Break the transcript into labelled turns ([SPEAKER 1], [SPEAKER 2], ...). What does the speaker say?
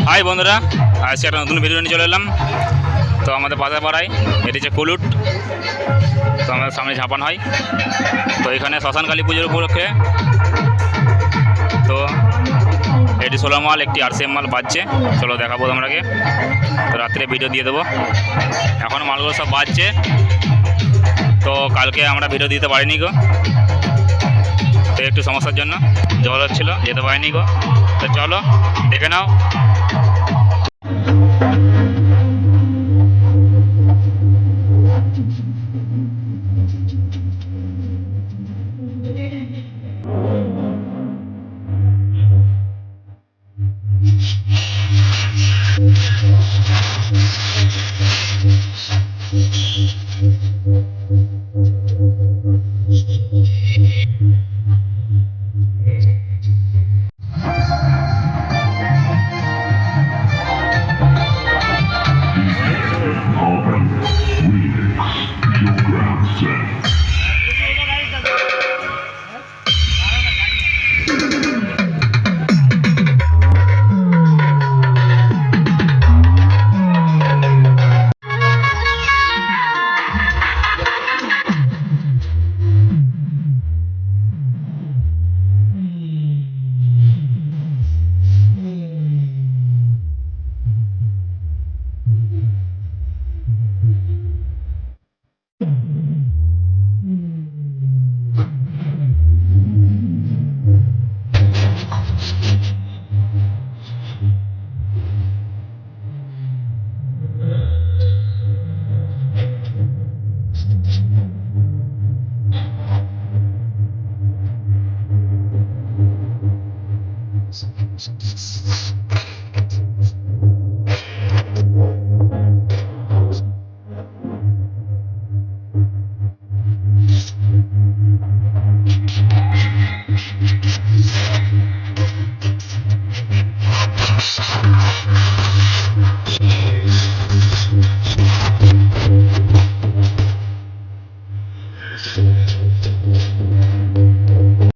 [SPEAKER 1] High বন্ধুরা, আজকে একটা নতুন ভিডিও নিয়ে চলে এলাম। তো আমাদের বাজার পাড়ায় এটি হচ্ছে কুলুট। তো আমাদের সামনে ঝাপান হয়। তো এখানে শ্মশান কালী পুজোর উপলক্ষে তো এটি 16 মাল একটি RCM মাল বাজছে। চলো দেখাবো তোমরাকে। তো রাত্রে ভিডিও দিয়ে দেবো। এখন মালগুলো সব বাজছে। তো কালকে আমরা ভিডিও দিতে পারিনি গো, তো একটু সমস্যার জন্য জল হচ্ছিল, যেতে পারিনি গো। তো চলো দেখে নাও।